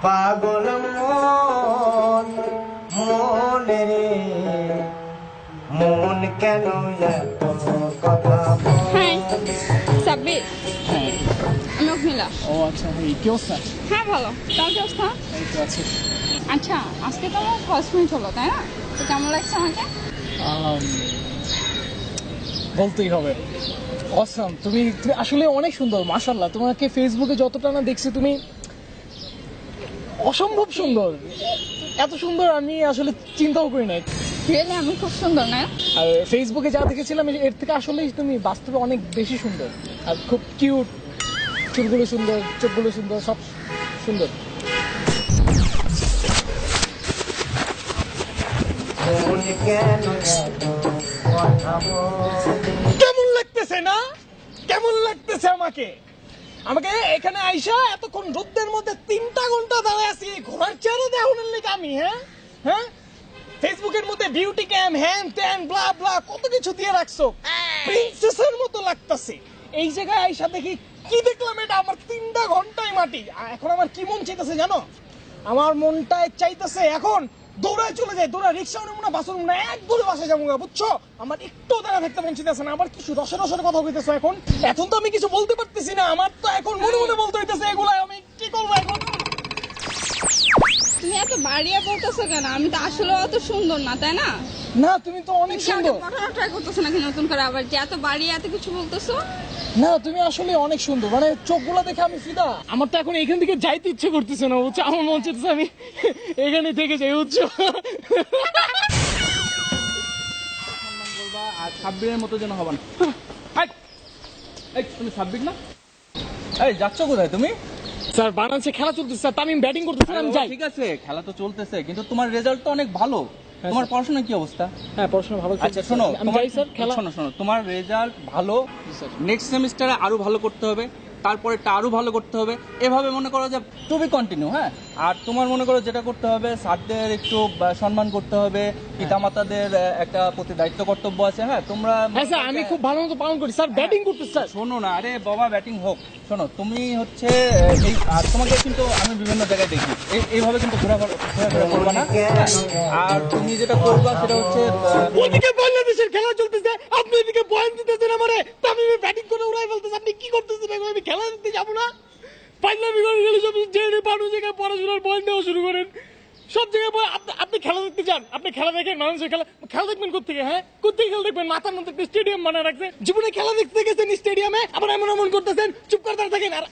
পাগল মন মনে রে মন কেন এত কথা হাই সাব্বির, আমি অগ্নিলা। ও আচ্ছা, কি অবস্থা? হ্যাঁ ভালো, তার কি অবস্থা? এই তো আছে। আচ্ছা, আজকে তো আমার ফার্স্ট মিট হলো, তাই না? তো কেমন লাগছে আমাকে? বলতেই হবে অসাম। তুমি আসলে অনেক সুন্দর, মাশাআল্লাহ। তোমাকে ফেসবুকে যতটা না দেখছি, তুমি অসম্ভব সুন্দর। এত সুন্দর আমি আসলে চিন্তাও করি নাই। রিয়েলি আমি খুব সুন্দর, না? আর ফেসবুকে যা দেখেছিলাম এর থেকে আসলেই তুমি বাস্তবে অনেক বেশি সুন্দর, আর খুব কিউট। চুলগুলো সুন্দর, চোখগুলো সুন্দর, সব সুন্দর। মন কেন এত কথা বলে কেমন লাগতেছে না? কেমন লাগতেছে আমাকে? আমাকে এখানে আইসা এতক্ষণ রোদ্রের মধ্যে 3টা ঘন্টা দাঁড়ায় আছি, ঘোড়ার চেহারা দেখানোর লেগে আমি। হ্যাঁ, ফেসবুকের মধ্যে বিউটি ক্যাম, হ্যান ত্যান ব্লা ব্লা কত কিছু দিয়ে রাখছো, প্রিন্সেসের মতো লাগতেছে। এই জায়গায় আইসা দেখি কি দেখলাম, এটা আমার 3টা ঘন্টায় মাটি। এখন আমার কি মন চাইতেছে জানো? আমার মনটায় চাইতেছে এখন দৌড়ায় চলে যায়, দৌড়া রিক্সা নেবো না, বাসন নেবো না, এক দৌড়ে বাসে যাবো না, বুঝছো? আমার একটু দাঁড়া থাকতে মন চাইতেছে না। আবার কিছু রসে রসের কথা বলতেছো এখন। এখন তো আমি কিছু বলতে পারতেছি না, আমার তো এখন মনে মনে বলতে হইতেছে এগুলা। আমি কি করবো এখন? তুমি এত বাড়িয়ে বলতেছো কেন? আমি তো আসলে অত সুন্দর না, তাই না? না, তুমি তো অনেক সুন্দর। পড়ানো ট্রাই করতেছো নাকি নতুন করে আবার, যে এত বাড়িয়ে এত কিছু বলতেছো? না, তুমি আসলে অনেক সুন্দর, মানে চোখগুলো দেখে আমি ফিদা। আমার তো এখন এখান থেকে যাইতে ইচ্ছে করতেছে না, বুঝছো? আমার মন চাইতেছে আমি এখানে থেকে যাই, বুঝছো? আর সাব্বিরের মতো যেন হবা না। এই তুমি সাব্বির না? এই যাচ্ছ কোথায় তুমি? স্যার বানাচ্ছে, খেলা চলতেছে স্যার, তামিম ব্যাটিং করতেছে, আমি যাই। ঠিক আছে, খেলা তো চলতেছে, কিন্তু তোমার রেজাল্ট তো অনেক ভালো। তোমার পড়াশোনা কি অবস্থা? হ্যাঁ, পড়াশোনা ভালো চলছে। আচ্ছা শোনো, আমি যাই স্যার, খেলা। শোনো, তোমার রেজাল্ট ভালো, নেক্সট সেমিস্টারে আরো ভালো করতে হবে, তারপরেটা আরো ভালো করতে হবে, এভাবে মনে করো যে টু বি কন্টিনিউ। হ্যাঁ, আর তোমার মনে করো যেটা করতে হবে, স্যারদের একটু সম্মান করতে হবে, পিতামাতাদের একটা প্রতি দায়িত্ব কর্তব্য আছে। হ্যাঁ, তোমরা হ্যাঁ স্যার, আমি খুব ভালো মতো পালন করি স্যার। ব্যাটিং করতেছে স্যার। শোনো না, আরে বাবা ব্যাটিং হোক, শোনো তুমি হচ্ছে এই আর তোমাকে কিন্তু আমি বিভিন্ন জায়গায় দেখি এইভাবে কিন্তু ঘোরাফেরা করবা না। আর তুমি যেটা করবা সেটা হচ্ছে ওইদিকে বাংলাদেশের খেলা চলতেছে, আপনি এদিকে পয়েন্ট দিতেছেন আমারে, তামিমে ব্যাটিং করে উড়াই ফেলতেছে। আপনি কি করতেছেন? আমি খেলা দেখতে যাবো না? ফাইনালি করে গেলে সব জেনে পানো জায়গায় পড়াশোনার পয়েন্ট দেওয়া শুরু করেন, সব জায়গায় আপনি খেলা দেখতে যান। আপনি খেলা দেখেন, মানুষের খেলা দেখবেন কোথেকে? হ্যাঁ, কোথেকে খেলা দেখবেন? মাথার মধ্যে একটা স্টেডিয়াম বানায় রাখছে, জীবনে খেলা দেখতে গেছেন স্টেডিয়ামে, আবার এমন করতেছেন, চুপ করে দাঁড়িয়ে থাকেন। আর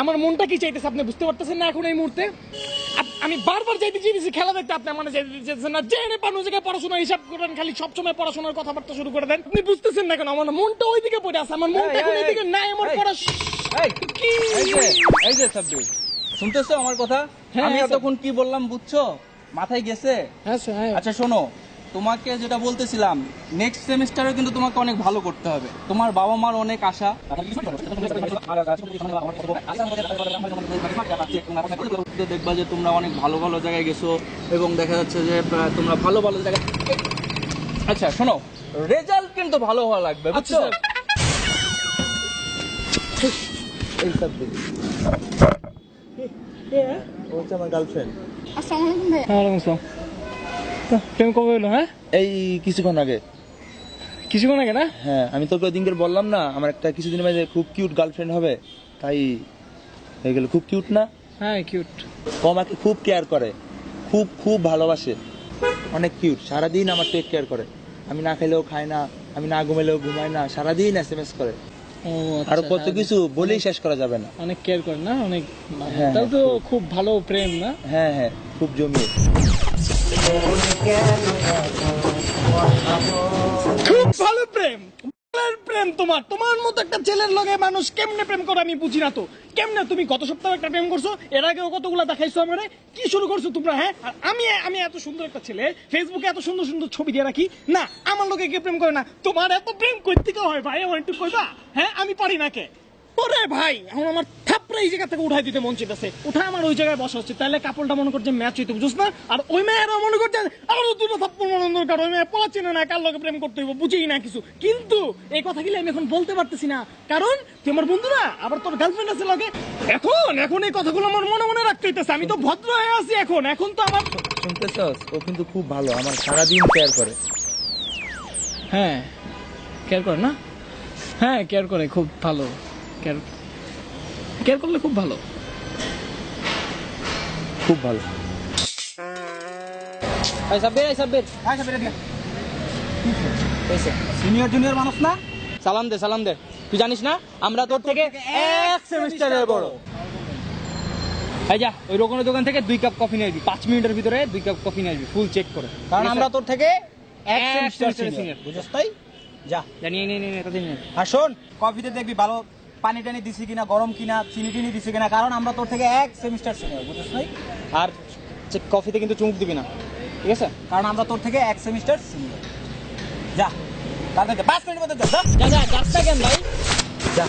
আমার মনটা কি চাইতেছে আপনি বুঝতে পারতেছেন না এখন এই মুহূর্তে? আমি বারবার যাইতে চেয়েছি খেলা দেখতে, আপনি মানে যাইতে চেয়েছেন না। জেনে পানো জায়গায় পড়াশোনা হিসাব করেন, খালি সবসময় পড়াশোনার কথাবার্তা শুরু করে দেন। আপনি বুঝতেছেন না কেন? আমার মনটা ওইদিকে পড়ে আছে, আমার মনটা এখন এইদিকে নাই। আমার এই যে সাব্বির, শুনতেছো আমার কথা? হ্যাঁ, আমি স্যার। এতক্ষণ কি বললাম বুঝছো? মাথায় গেছে? হ্যাঁ স্যার। আচ্ছা শোনো, তোমাকে যেটা বলতেছিলাম, নেক্সট সেমিস্টারে কিন্তু তোমাকে অনেক ভালো করতে হবে। তোমার বাবা মার অনেক আশা। দেখবা যে তোমরা অনেক ভালো ভালো জায়গায় গেছো এবং দেখা যাচ্ছে যে তোমরা ভালো ভালো জায়গায়। আচ্ছা শোনো, রেজাল্ট কিন্তু ভালো হওয়া লাগবে, বুঝছো? এই সাব্বির ও হচ্ছে আমার গার্লফ্রেন্ড। আসসালামু আলাইকুম ভাইয়া। ওয়ালাইকুম আসসালাম। প্রেম কবে হলো? হ্যাঁ, এই কিছুক্ষণ আগে। কিছুক্ষণ আগে না? হ্যাঁ, আমি তোকে ওদিনকে বললাম না আমার একটা কিছুদিন মাঝে খুব কিউট গার্লফ্রেন্ড হবে, তাই হয়ে গেল। খুব কিউট না? হ্যাঁ, কিউট। ও আমাকে খুব কেয়ার করে, খুব খুব ভালোবাসে, অনেক কিউট। সারাদিন আমার টেক কেয়ার করে, আমি না খেলেও খায় না, আমি না ঘুমাইলেও ঘুমায় না, সারাদিন SMS করে। ও আর কত কিছু বলেই শেষ করা যাবে না। অনেক কেয়ার করে না? অনেক। হ্যাঁ, তাহলে তো খুব ভালো প্রেম না? হ্যাঁ হ্যাঁ, খুব জমিয়ে। মন কেন এত কথা বলে খুব ভালো প্রেম। প্রেম তোমার মতো একটা ছেলের লগে মানুষ কেমনে প্রেম করে আমি বুঝি না তো। কেমনে তুমি গত সপ্তাহে একটা প্রেম করছো, এর আগেও কতগুলা দেখাইছো আমারে, কি শুরু করছো তোমরা? হ্যাঁ, আর আমি এত সুন্দর একটা ছেলে, ফেসবুকে এত সুন্দর সুন্দর ছবি দিয়ে রাখি না, আমার লগে কে প্রেম করে না? তোমার এত প্রেম কই থেকে হয় ভাই? আমার একটু কইবা? হ্যাঁ, আমি পারি না কে? ওরে ভাই, এখন আমার থাপ থাপড়া এই জায়গা থেকে উঠাই দিতে মন চাইতেছে, উঠে আমার ওই জায়গায় বসা হচ্ছে, তাহলে কাপড়টা মনে করছে ম্যাচ হইতে, বুঝছ না? আর ওই মেয়েরা মনে করছে আমারও দুটো থাপ্পড় মনে দরকার, ওই মেয়ে পড়াচ্ছি না কার লগে প্রেম করতে হইব, বুঝেই না কিছু। কিন্তু এই কথাগুলি আমি এখন বলতে পারতেছি না, কারণ তুই আমার বন্ধু না, আবার তোর গার্লফ্রেন্ড আছে লগে। এখন এই কথাগুলো আমার মনে মনে রাখতে হইতেছে, আমি তো ভদ্র হয়ে আছি এখন তো আমার। শুনতেছস? ও কিন্তু খুব ভালো, আমার সারাদিন কেয়ার করে। হ্যাঁ কেয়ার করে না, হ্যাঁ কেয়ার করে, খুব ভালো, কেয়ার করলে খুব ভালো, খুব ভালো। সিনিয়র জুনিয়র মানুষ না, সালাম দে। তুই জানিস না আমরা তোর থেকে 1 সেমিস্টারের বড়। এই যা ওই রকমের দোকান থেকে 2 কাপ কফি নিয়ে আসবি, 5 মিনিটের ভিতরে 2 কাপ কফি নিয়ে আসবি, ফুল চেক করে, কারণ আমরা তোর থেকে 1 সেমিস্টার সিনিয়র, বুঝছস? তাই যা জানিয়ে নে তাদের নিয়ে। আর শোন, কফিতে দেখবি ভালো পানি টানি দিছি কিনা, গরম কিনা, চিনি টিনি দিছি কিনা, কারণ আমরা তোর থেকে 1 সেমিস্টার সিনিয়র, বুঝছস? তাই আর কফিতে কিন্তু চুমুক দিবি না, ঠিক আছে? কারণ আমরা তোর থেকে 1 সেমিস্টার সিনিয়র। যা তাড়াতাড়ি 5 মিনিটের মধ্যে যা যাস কেন ভাই? যা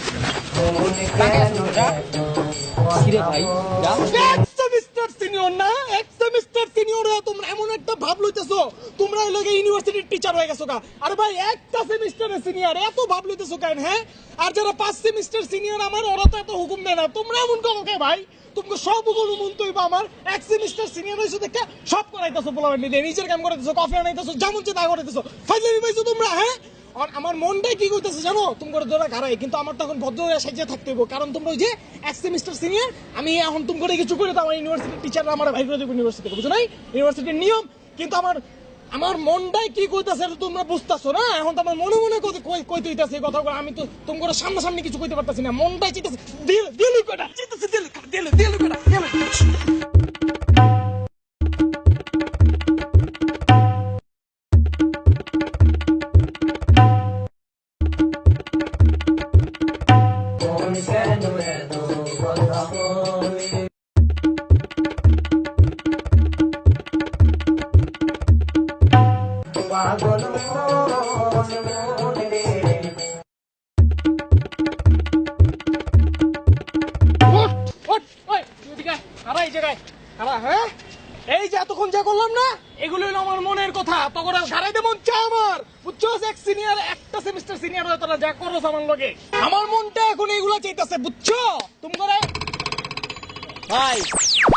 কিরে ভাই, যা। এক সেমিস্টার সিনিয়র না, এক সেমিস্টার সিনিয়র হয়ে তোমরা এমন একটা ভাব লইতেছো, তোমরা এই লগে ইউনিভার্সিটির টিচার হয়ে গেছো গা। আরে ভাই একটা সেমিস্টারের সিনিয়র এত ভাব লইতেছো কেন? হ্যাঁ, আর যারা 5 সেমিস্টার সিনিয়র আমার, ওরা তো এত হুকুম দেয় না, তোমরা এমন করো কে ভাই? তুমি সব হুকুম মন তৈবা আমার। এক সেমিস্টার সিনিয়র হইছো দেখে সব করাইতেছো, পোলাবেন নিয়ে নিজের কাম করাইতেছো, কফি আনাইতেছো, যেমন চে তা করাইতেছো, ফাইজলামি পাইছো তোমরা। হ্যাঁ, আর আমার মনটাই কি করতেছে জানো, তুমি করে ধরে ঘাড়াই, কিন্তু আমার তখন ভদ্র হয়ে সাজিয়ে থাকতে হইব, কারণ তোমরা ওই যে 1 সেমিস্টার সিনিয়র, আমি এখন তুমি করে কিছু করে তো আমার ইউনিভার্সিটির টিচাররা আমার ভাই করে দেবো ইউনিভার্সিটি থেকে, বুঝো নাই? ইউনিভার্সিটির নিয়ম। কিন্তু আমার মনটাই কি কইতাছে তোমরা বুঝতাছো না, এখন তো আমার মনে মনে কইতে হইতাছে এই কথাগুলো, আমি তো তুমি করে সামনাসামনি কিছু কইতে পারতাছি না, মনটাই চিন্তাছে দিল কটা চিন্তাছে দিল কটা। মন কেন এত কথা বলে? পাগল মন রে। এই যে এতক্ষণ যা করলাম না, এগুলো হলো আমার মনের কথা, তখন সারাইতে মন চায় আমার, বুঝছো? এক সিনিয়র, একটা সেমিস্টার সিনিয়র হয়ে তোরা যা করো আমার লগে, আমার মনটা এখন এগুলো চাইতেছে, বুঝছো? তুমি করে ভাই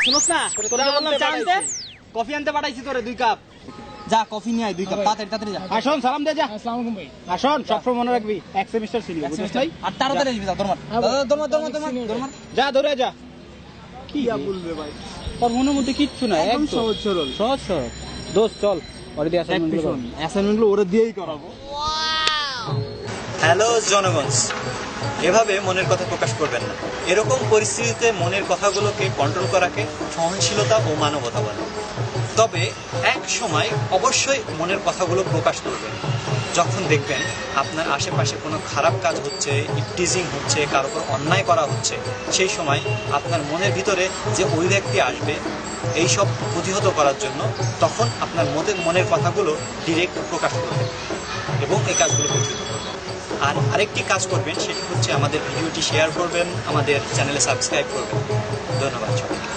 শুনোস না, তোরা বললাম চা আনতে, কফি আনতে পাঠাইছি তোরে 2 কাপ, যা কফি নিয়ে আয় 2 কাপ, তাড়াতাড়ি যা। আসুন সালাম দে যা। আসসালামু আলাইকুম ভাই। আসুন সবসময় মনে রাখবি 1 সেমিস্টার সিনিয়র, বুঝছস? তাই আর তাড়াতাড়ি আসবি, যা দরমার যা, ধরে যা। কি বলবে ভাই, তোর মনের মধ্যে কিচ্ছু নাই, একদম সহজ সরল দোস্ত। চল ওরে দিয়ে অ্যাসাইনমেন্টগুলো ওরে দিয়েই করাবো। হ্যালো জনগণ, এভাবে মনের কথা প্রকাশ করবেন না। এরকম পরিস্থিতিতে মনের কথাগুলোকে কন্ট্রোল করাকে সহনশীলতা ও মানবতা বলে। তবে এক সময় অবশ্যই মনের কথাগুলো প্রকাশ করবেন, যখন দেখবেন আপনার আশেপাশে কোনো খারাপ কাজ হচ্ছে, ইপটিজিং হচ্ছে, কারোর উপর অন্যায় করা হচ্ছে, সেই সময় আপনার মনের ভিতরে যে ওই ব্যক্তি আসবে এইসব প্রতিহত করার জন্য, তখন আপনার মনের কথাগুলো ডিরেক্ট প্রকাশ করবেন এবং এই কাজগুলো প্রতিহত করবেন। আর আরেকটি কাজ করবেন, সেটি হচ্ছে আমাদের ভিডিওটি শেয়ার করবেন, আমাদের চ্যানেলে সাবস্ক্রাইব করবেন। ধন্যবাদ সবাইকে।